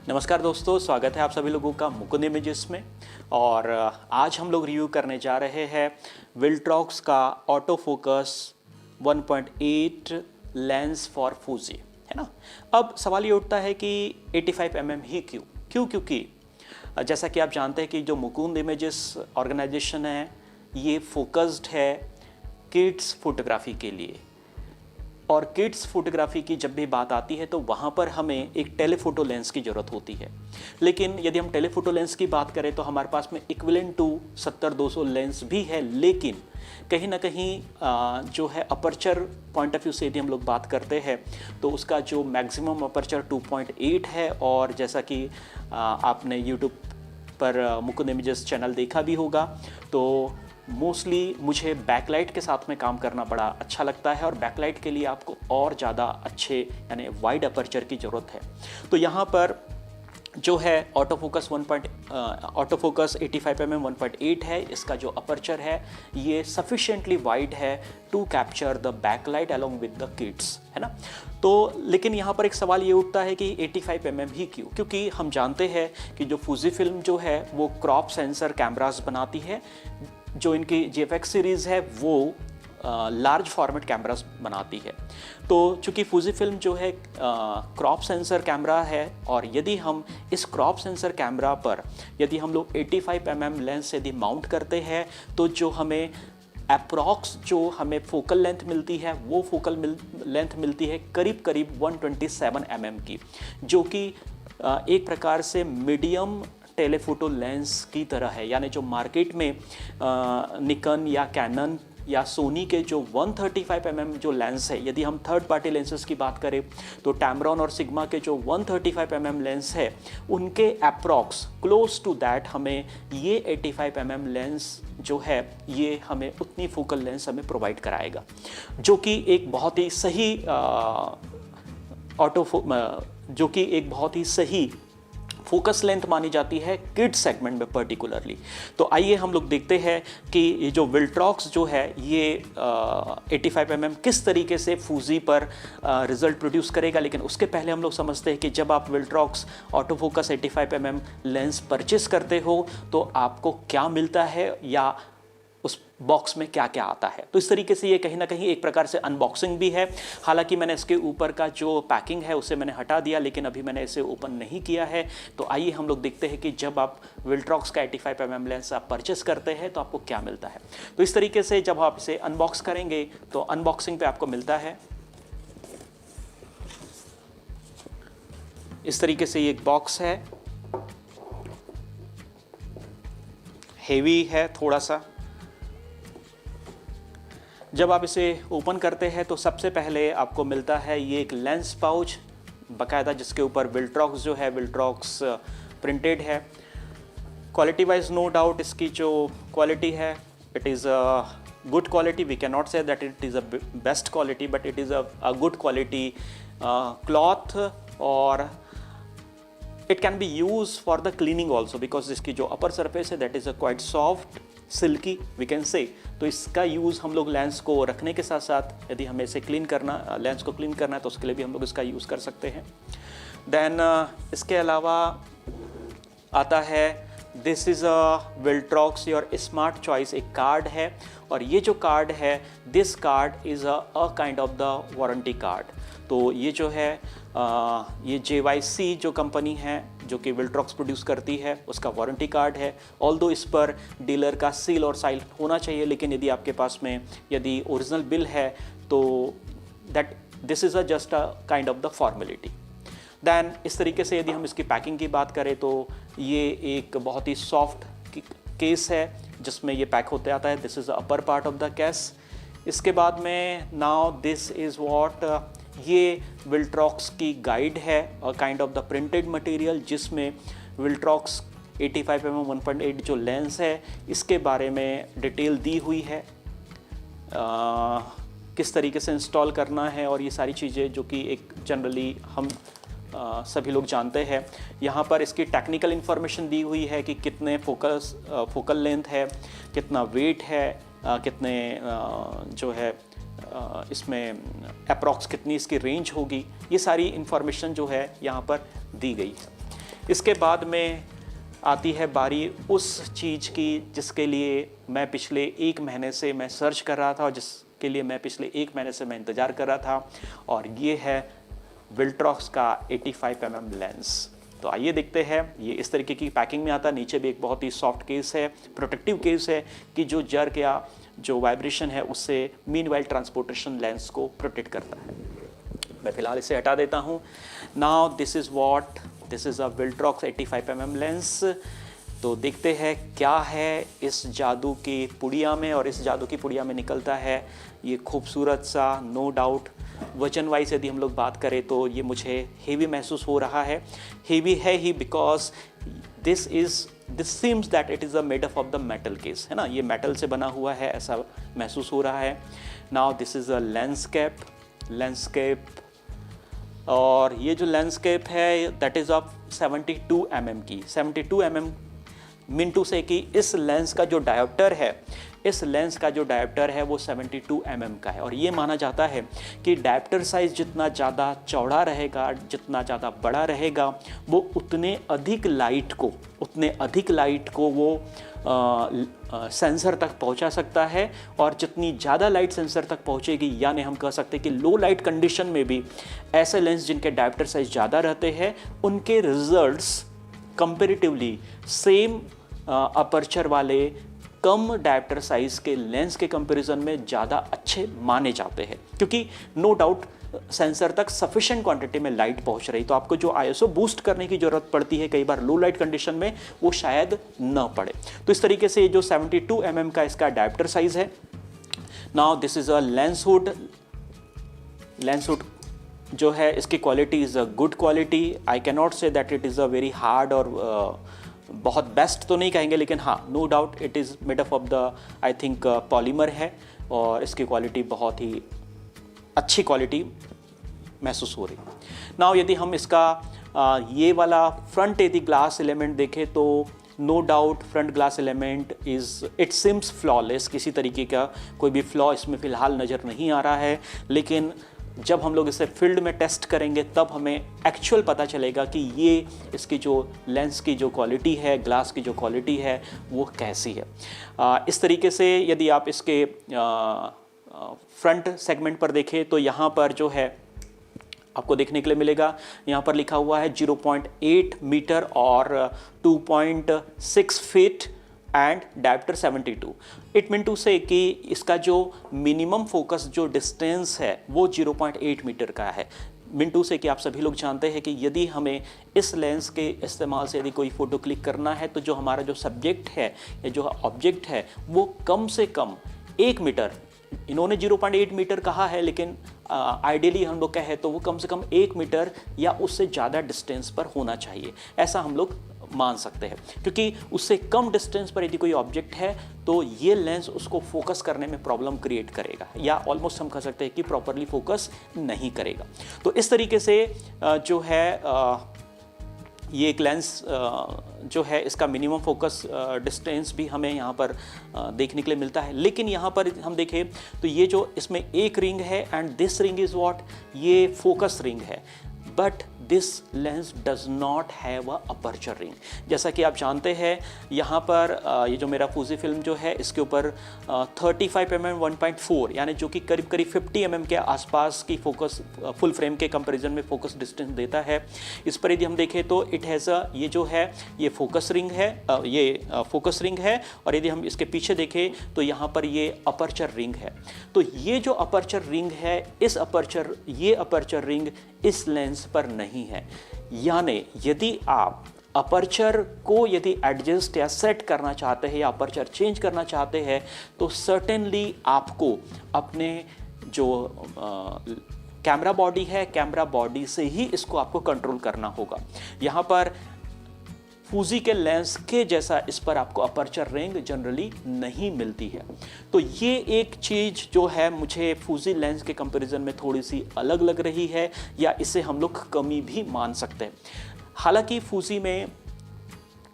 नमस्कार दोस्तों, स्वागत है आप सभी लोगों का मुकुंद इमेजेस में। और आज हम लोग रिव्यू करने जा रहे हैं विल्ट्रॉक्स का auto focus 1.8 lens for Fuji, है ना। अब सवाल ये उठता है कि 85 mm ही क्यों? क्योंकि जैसा कि आप जानते हैं कि जो मुकुंद इमेजेस ऑर्गेनाइजेशन है ये फोकस्ड है किड्स फोटोग्राफी के लिए। और किड्स फोटोग्राफी की जब भी बात आती है तो वहाँ पर हमें एक टेलीफोटो लेंस की ज़रूरत होती है। लेकिन यदि हम टेलीफोटो लेंस की बात करें तो हमारे पास में इक्विवेलेंट टू 70-200 लेंस भी है, लेकिन कहीं ना कहीं जो है अपर्चर पॉइंट ऑफ व्यू से यदि हम लोग बात करते हैं तो उसका जो मैक्सिमम अपर्चर 2.8 है। और जैसा कि आपने यूट्यूब पर मुकुंद इमेजेस चैनल देखा भी होगा तो मोस्टली मुझे बैकलाइट के साथ में काम करना बड़ा अच्छा लगता है, और बैकलाइट के लिए आपको और ज़्यादा अच्छे यानी वाइड अपर्चर की ज़रूरत है। तो यहाँ पर जो है ऑटो फोकस 85 mm 1.8 है। इसका जो अपर्चर है ये सफिशिएंटली वाइड है to capture the backlight along with the kids, है ना। तो लेकिन यहाँ पर एक सवाल ये उठता है कि 85 mm ही क्यों? क्योंकि हम जानते हैं कि जो फूजी फिल्म जो है वो क्रॉप सेंसर कैमरास बनाती है। जो इनकी GFX सीरीज़ है वो लार्ज फॉर्मेट कैमरास बनाती है। तो चूँकि फूजी फिल्म जो है क्रॉप सेंसर कैमरा है, और यदि हम इस क्रॉप सेंसर कैमरा पर यदि हम लोग 85 mm लेंस यदि माउंट करते हैं तो जो हमें अप्रॉक्स जो हमें फोकल लेंथ मिलती है वो फोकल लेंथ मिलती है करीब 127 mm की, जो कि एक प्रकार से मीडियम टेलीफोटो लेंस की तरह है। यानी जो मार्केट में निकन या कैनन या सोनी के जो 135 mm जो लेंस है, यदि हम थर्ड पार्टी लेंसेज की बात करें तो टैमरॉन और सिग्मा के जो 135 mm लेंस है उनके अप्रॉक्स क्लोज टू दैट हमें ये 85 mm लेंस जो है ये हमें उतनी फोकल लेंस हमें प्रोवाइड कराएगा, जो कि एक बहुत ही सही फोकस लेंथ मानी जाती है किड सेगमेंट में पर्टिकुलरली। तो आइए हम लोग देखते हैं कि ये जो विल्ट्रॉक्स जो है ये 85 mm किस तरीके से फूजी पर रिजल्ट प्रोड्यूस करेगा। लेकिन उसके पहले हम लोग समझते हैं कि जब आप Viltrox auto focus 85 mm lens purchase करते हो तो आपको क्या मिलता है या उस बॉक्स में क्या क्या आता है। तो इस तरीके से ये कहीं ना कहीं एक प्रकार से अनबॉक्सिंग भी है। हालांकि मैंने इसके ऊपर का जो पैकिंग है उसे मैंने हटा दिया, लेकिन अभी मैंने इसे ओपन नहीं किया है। तो आइए हम लोग देखते हैं कि जब आप विल्ट्रॉक्स का 85 mm लेंस आप परचेस करते हैं तो आपको क्या मिलता है। तो इस तरीके से जब आप इसे अनबॉक्स करेंगे तो अनबॉक्सिंग पे आपको मिलता है इस तरीके से ये एक बॉक्स है, हेवी है थोड़ा सा। जब आप इसे ओपन करते हैं तो सबसे पहले आपको मिलता है ये एक लेंस पाउच बाकायदा, जिसके ऊपर विल्ट्रॉक्स जो है विल्ट्रॉक्स प्रिंटेड है। क्वालिटी वाइज नो डाउट इसकी जो क्वालिटी है it is a good quality. We can not say that it is a best quality, but it is a good quality cloth. और it can be use for the cleaning also, because इसकी जो upper surface है that is a quite soft silky we can say. तो इसका use हम लोग lens को रखने के साथ साथ यदि हमें इसे क्लीन करना, लेंस को क्लीन करना है तो उसके लिए भी हम लोग इसका यूज़ कर सकते हैं। देन इसके अलावा आता है this is a Viltrox your smart choice, एक कार्ड है। और ये जो कार्ड है this card is a kind of the warranty card. तो ये जो है ये JYC जो कंपनी है जो कि विल्ट्रॉक्स प्रोड्यूस करती है उसका वारंटी कार्ड है। ऑल्दो इस पर डीलर का सील और साइल होना चाहिए, लेकिन यदि आपके पास में यदि ओरिजिनल बिल है तो that this is just a kind of the formality. Then इस तरीके से यदि हम इसकी पैकिंग की बात करें तो ये एक बहुत ही सॉफ्ट केस है जिसमें ये पैक होते आता है। This is the upper part of the case. इसके बाद में नाउ दिस इज़ व्हाट, ये विल्ट्रॉक्स की गाइड है और kind of the printed material, जिसमें विल्ट्रॉक्स 85 mm 1.8 जो लेंस है इसके बारे में डिटेल दी हुई है, किस तरीके से इंस्टॉल करना है और ये सारी चीज़ें जो कि एक जनरली हम सभी लोग जानते हैं। यहाँ पर इसकी टेक्निकल इन्फॉर्मेशन दी हुई है कि कितने फोकल लेंथ है, कितना वेट है, कितने जो है इसमें अप्रॉक्स कितनी इसकी रेंज होगी, ये सारी इन्फॉर्मेशन जो है यहाँ पर दी गई है। इसके बाद में आती है बारी उस चीज़ की जिसके लिए मैं पिछले 1 महीने से मैं सर्च कर रहा था और जिसके लिए मैं पिछले 1 महीने से मैं इंतज़ार कर रहा था, और ये है विल्ट्रॉक्स का 85 mm लेंस। तो आइए देखते हैं। ये इस तरीके की पैकिंग में आता है, नीचे भी एक बहुत ही सॉफ्ट केस है, प्रोटेक्टिव केस है कि जो जर्क या जो वाइब्रेशन है उससे मीनवाइल ट्रांसपोर्टेशन लेंस को प्रोटेक्ट करता है। मैं फिलहाल इसे हटा देता हूँ। Now this is a Viltrox 85 mm lens. तो देखते हैं क्या है इस जादू की पुड़िया में, और इस जादू की पुड़िया में निकलता है ये खूबसूरत सा, नो डाउट वजन वाइज यदि हम लोग बात करें तो ये मुझे हेवी महसूस हो रहा है। हेवी है ही because this seems that it is a made of the metal case, है ना, ये मेटल से बना हुआ है ऐसा महसूस हो रहा है। Now this is a landscape, और ये जो लैंडस्केप है दैट इज़ ऑफ 72 mm की। 72 mm मीन टू से कि इस लेंस का जो डायोप्टर है वो 72 mm का है, और ये माना जाता है कि डायोप्टर साइज जितना ज़्यादा चौड़ा रहेगा, जितना ज़्यादा बड़ा रहेगा, वो उतने अधिक लाइट को वो सेंसर तक पहुंचा सकता है, और जितनी ज़्यादा लाइट सेंसर तक पहुंचेगी, यानी हम कह सकते हैं कि लो लाइट कंडीशन में भी ऐसे लेंस जिनके डायोप्टर साइज ज़्यादा रहते हैं उनके रिजल्ट्स कंपैरेटिवली सेम अपर्चर वाले कम डायोप्टर साइज के लेंस के कंपैरिजन में ज़्यादा अच्छे माने जाते हैं, क्योंकि नो डाउट सेंसर तक सफिशिएंट क्वांटिटी में लाइट पहुंच रही, तो आपको जो आईएसओ बूस्ट करने की ज़रूरत पड़ती है कई बार लो लाइट कंडीशन में, वो शायद न पड़े। तो इस तरीके से जो 72 mm का इसका डायोप्टर साइज है। Now this is a lens hood जो है इसकी quality is a good quality. I can not say that it is a very hard, और बहुत बेस्ट तो नहीं कहेंगे, लेकिन हाँ, no doubt it is made up of the I think polymer है, और इसकी क्वालिटी बहुत ही अच्छी क्वालिटी महसूस हो रही है। नाउ यदि हम इसका ये वाला फ्रंट यदि ग्लास एलिमेंट देखें तो no doubt front glass element it seems flawless, किसी तरीके का कोई भी फ्लॉ इसमें फ़िलहाल नज़र नहीं आ रहा है, लेकिन जब हम लोग इसे फील्ड में टेस्ट करेंगे तब हमें एक्चुअल पता चलेगा कि ये इसकी जो लेंस की जो क्वालिटी है, ग्लास की जो क्वालिटी है, वो कैसी है। इस तरीके से यदि आप इसके फ्रंट सेगमेंट पर देखें तो यहाँ पर जो है आपको देखने के लिए मिलेगा, यहाँ पर लिखा हुआ है 0.8 मीटर और 2.6 feet and dioptre 72। It mean to say कि इसका जो मिनिमम फोकस जो डिस्टेंस है वो 0.8 मीटर का है। मिंटू से कि आप सभी लोग जानते हैं कि यदि हमें इस लेंस के इस्तेमाल से यदि कोई फ़ोटो क्लिक करना है तो जो हमारा जो सब्जेक्ट है या जो ऑब्जेक्ट है वो कम से कम 1 मीटर, इन्होंने 0.8 मीटर कहा है, लेकिन आइडियली हम लोग कहें तो वो कम से कम 1 मीटर या उससे ज़्यादा डिस्टेंस पर होना चाहिए, ऐसा हम लोग मान सकते हैं। क्योंकि उससे कम डिस्टेंस पर यदि कोई ऑब्जेक्ट है तो ये लेंस उसको फोकस करने में प्रॉब्लम क्रिएट करेगा, या ऑलमोस्ट हम कह सकते हैं कि प्रॉपरली फोकस नहीं करेगा। तो इस तरीके से जो है ये एक लेंस जो है इसका मिनिमम फोकस डिस्टेंस भी हमें यहाँ पर देखने के लिए मिलता है। लेकिन यहाँ पर हम देखें तो ये जो इसमें एक रिंग है and this ring is what, ये फोकस रिंग है, but this lens does not have a aperture ring. जैसा कि आप जानते हैं यहाँ पर ये जो मेरा फूजी फिल्म जो है इसके ऊपर 35 mm 1.4 यानी जो कि करीब करीब 50 mm के आसपास की फोकस फुल फ्रेम के कंपैरिजन में फोकस डिस्टेंस देता है। इस पर यदि हम देखें तो इट हैज़ ये जो है ये फोकस रिंग है, ये फोकस रिंग है, और यदि हम इसके पीछे देखें तो यहाँ पर ये अपर्चर रिंग है। तो ये जो अपर्चर रिंग है ये अपर्चर रिंग इस लेंस पर नहीं है। यानी यदि आप अपर्चर को यदि एडजस्ट या सेट करना चाहते हैं या अपर्चर चेंज करना चाहते हैं तो सर्टेनली आपको अपने जो कैमरा बॉडी है, कैमरा बॉडी से ही इसको आपको कंट्रोल करना होगा। यहाँ पर फूजी के लेंस के जैसा इस पर आपको अपर्चर रिंग जनरली नहीं मिलती है। तो ये एक चीज़ जो है मुझे फूजी लेंस के कंपैरिजन में थोड़ी सी अलग लग रही है, या इसे हम लोग कमी भी मान सकते हैं। हालांकि फूजी में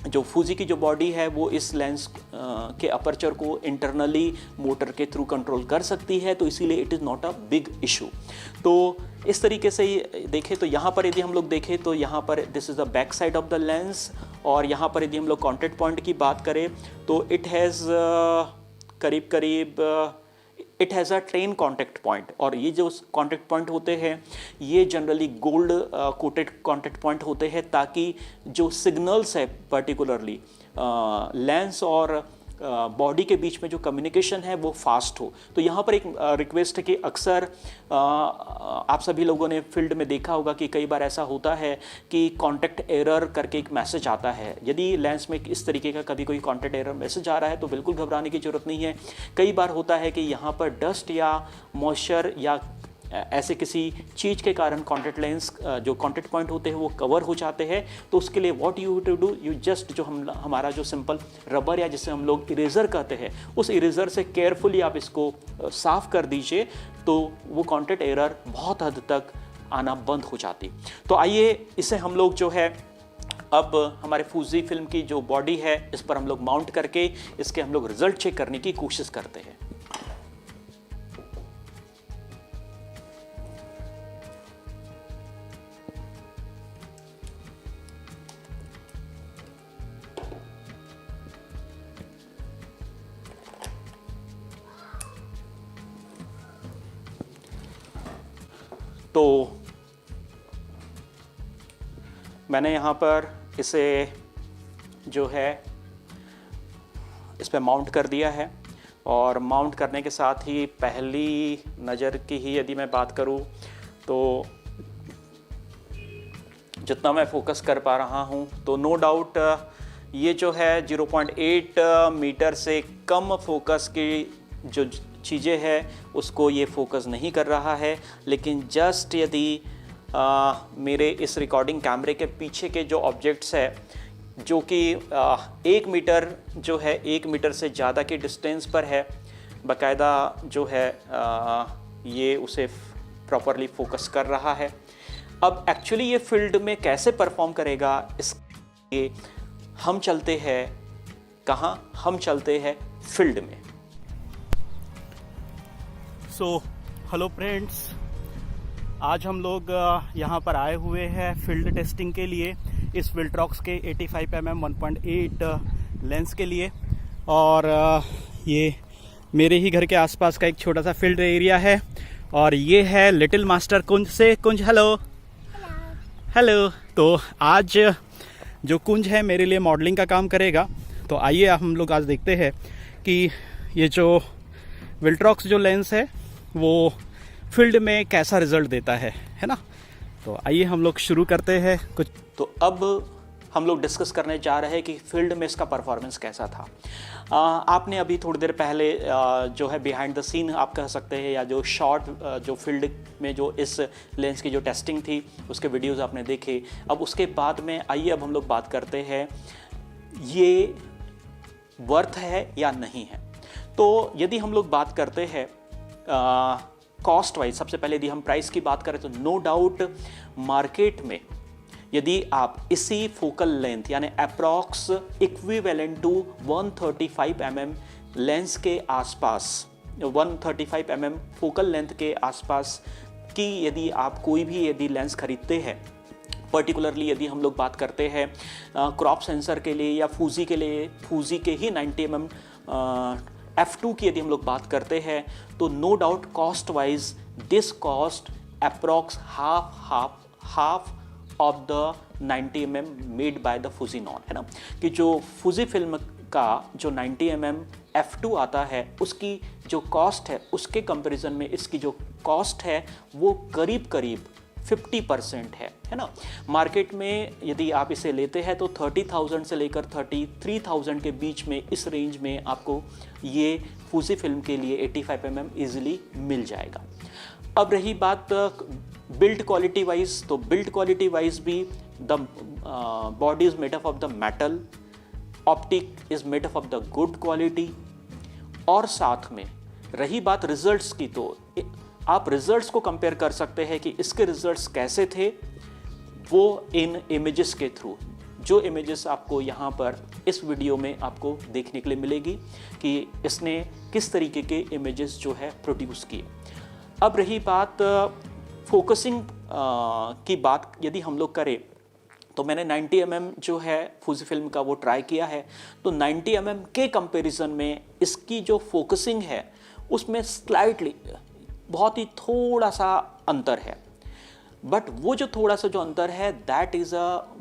जो फूजी की जो बॉडी है वो इस लेंस के अपर्चर को इंटरनली मोटर के थ्रू कंट्रोल कर सकती है, तो इसीलिए it is not a big issue. तो इस तरीके से देखें तो यहाँ पर यदि हम लोग देखें तो यहाँ पर this is the back side of the lens, और यहाँ पर यदि हम लोग कॉन्टैक्ट पॉइंट की बात करें तो इट हैज़ करीब it has a train contact point, और ये जो कॉन्टैक्ट पॉइंट होते हैं ये generally gold coated contact point होते हैं, ताकि जो सिग्नल्स है पर्टिकुलरली लेंस और बॉडी के बीच में जो कम्युनिकेशन है वो फास्ट हो। तो यहाँ पर एक रिक्वेस्ट है कि अक्सर आप सभी लोगों ने फील्ड में देखा होगा कि कई बार ऐसा होता है कि कॉन्टैक्ट एरर करके एक मैसेज आता है। यदि लेंस में इस तरीके का कभी कोई कॉन्टैक्ट एरर मैसेज आ रहा है तो बिल्कुल घबराने की ज़रूरत नहीं है। कई बार होता है कि यहाँ पर डस्ट या मॉइस्चर या ऐसे किसी चीज़ के कारण कॉन्टैक्ट लेंस जो कॉन्टैक्ट पॉइंट होते हैं वो कवर हो जाते हैं। तो उसके लिए what you to do, you just जो हमारा जो सिंपल रबर या जिसे हम लोग इरेज़र कहते हैं, उस इरेज़र से केयरफुली आप इसको साफ़ कर दीजिए, तो वो कॉन्टैक्ट एरर बहुत हद तक आना बंद हो जाती। तो आइए इसे हम लोग जो है अब हमारे फूजी फिल्म की जो बॉडी है इस पर हम लोग माउंट करके इसके हम लोग रिजल्ट चेक करने की कोशिश करते हैं। तो मैंने यहाँ पर इसे जो है इस पे माउंट कर दिया है, और माउंट करने के साथ ही पहली नज़र की ही यदि मैं बात करूँ तो जितना मैं फोकस कर पा रहा हूँ तो नो डाउट ये जो है 0.8 मीटर से कम फोकस की जो चीज़ें हैं उसको ये फोकस नहीं कर रहा है। लेकिन जस्ट यदि मेरे इस रिकॉर्डिंग कैमरे के पीछे के जो ऑब्जेक्ट्स है जो कि 1 मीटर जो है 1 मीटर से ज़्यादा के डिस्टेंस पर है, बाकायदा जो है ये उसे प्रॉपरली फोकस कर रहा है। अब एक्चुअली ये फील्ड में कैसे परफॉर्म करेगा इसके हम चलते हैं कहाँ, हम चलते हैं फील्ड में। सो हेलो फ्रेंड्स, आज हम लोग यहाँ पर आए हुए हैं फील्ड टेस्टिंग के लिए इस विल्ट्रॉक्स के 85mm 1.8 लेंस के लिए। और ये मेरे ही घर के आसपास का एक छोटा सा फील्ड एरिया है, और ये है लिटिल मास्टर कुंज से। कुंज हेलो हेलो। तो आज जो कुंज है मेरे लिए मॉडलिंग का काम करेगा। तो आइए हम लोग आज देखते हैं कि ये जो विल्ट्रॉक्स जो लेंस है वो फील्ड में कैसा रिजल्ट देता है ना। तो आइए हम लोग शुरू करते हैं कुछ। तो अब हम लोग डिस्कस करने जा रहे हैं कि फील्ड में इसका परफॉर्मेंस कैसा था। आपने अभी थोड़ी देर पहले जो है बिहाइंड द सीन आप कह सकते हैं, या जो शॉर्ट जो फील्ड में जो इस लेंस की जो टेस्टिंग थी उसके वीडियोस आपने देखे। अब उसके बाद में आइए अब हम लोग बात करते हैं ये वर्थ है या नहीं है। तो यदि हम लोग बात करते हैं कॉस्ट वाइज, सबसे पहले यदि हम प्राइस की बात करें तो नो डाउट मार्केट में यदि आप इसी फोकल लेंथ यानी approx equivalent to 135 mm lens के आसपास, 135 mm फोकल लेंथ के आसपास की यदि आप कोई भी यदि लेंस खरीदते हैं, पर्टिकुलरली यदि हम लोग बात करते हैं क्रॉप सेंसर के लिए या फूजी के लिए, फूजी के ही 90 mm f2 की यदि हम लोग बात करते हैं, तो no doubt cost wise this cost approx half of the 90 mm made by the Fujinon, है ना। कि जो फुजी फिल्म का जो 90 mm f2 आता है उसकी जो कॉस्ट है उसके कंपैरिजन में इसकी जो कॉस्ट है वो करीब 50% है ना। मार्केट में यदि आप इसे लेते हैं तो 30,000 से लेकर 33,000 के बीच में, इस रेंज में आपको ये फूजी फिल्म के लिए 85 mm ईजिली मिल जाएगा। अब रही बात बिल्ड क्वालिटी वाइज, तो बिल्ड क्वालिटी वाइज भी the body is made up of the metal, optic is made up of the good quality. और साथ में रही बात रिजल्ट्स की, तो आप रिजल्ट्स को कंपेयर कर सकते हैं कि इसके रिजल्ट्स कैसे थे वो इन इमेजेस के थ्रू। जो इमेजेस आपको यहाँ पर इस वीडियो में आपको देखने के लिए मिलेगी कि इसने किस तरीके के इमेजेस जो है प्रोड्यूस किए। अब रही बात फोकसिंग की बात यदि हम लोग करें तो मैंने 90 mm जो है फूजी फिल्म का वो ट्राई किया है, तो 90 mm के कंपैरिजन में इसकी जो फोकसिंग है उसमें स्लाइटली बहुत ही थोड़ा सा अंतर है। बट वो जो थोड़ा सा जो अंतर है that is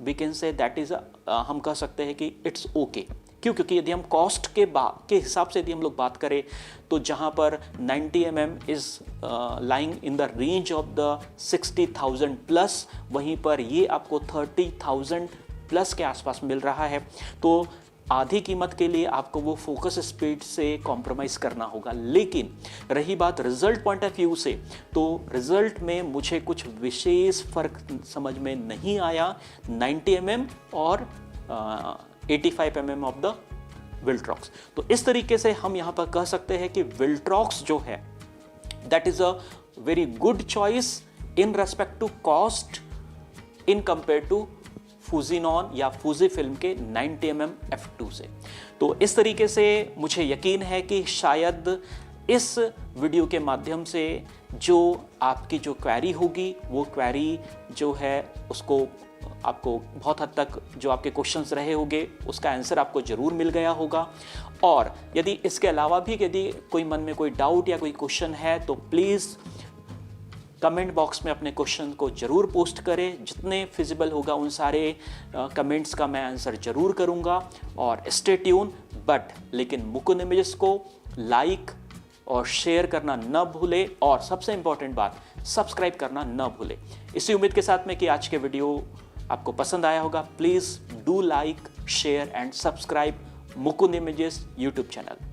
we can say that is हम कह सकते हैं कि इट्स ओके। क्यों? क्योंकि यदि हम कॉस्ट के हिसाब से यदि हम लोग बात करें तो जहाँ पर 90 mm is lying in the range of the 60,000 plus, वहीं पर ये आपको 30,000 प्लस के आसपास मिल रहा है। तो आधी कीमत के लिए आपको वो फोकस स्पीड से कॉम्प्रोमाइज़ करना होगा। लेकिन रही बात रिजल्ट पॉइंट ऑफ व्यू से, तो रिजल्ट में मुझे कुछ विशेष फ़र्क समझ में नहीं आया 90 mm और 85 mm ऑफ द विल्ट्रॉक्स। तो इस तरीके से हम यहाँ पर कह सकते हैं कि विल्ट्रॉक्स जो है that is a very good choice in respect to cost in compare to Fujinon या फूजी फिल्म के 90 mm f2 से। तो इस तरीके से मुझे यकीन है कि शायद इस वीडियो के माध्यम से जो आपकी जो क्वेरी होगी वो क्वेरी जो है उसको आपको बहुत हद तक जो आपके क्वेश्चंस रहे होंगे उसका आंसर आपको ज़रूर मिल गया होगा। और यदि इसके अलावा भी यदि कोई मन में कोई डाउट या कोई क्वेश्चन है तो प्लीज़ कमेंट बॉक्स में अपने क्वेश्चन को ज़रूर पोस्ट करें। जितने फिजिबल होगा उन सारे कमेंट्स का मैं आंसर ज़रूर करूंगा। और स्टे ट्यून। लेकिन मुकुंद इमेजेस को लाइक और शेयर करना न भूले, और सबसे इंपॉर्टेंट बात सब्सक्राइब करना न भूले। इसी उम्मीद के साथ में कि आज के वीडियो आपको पसंद आया होगा। Please do like, share and subscribe Mukund images YouTube channel.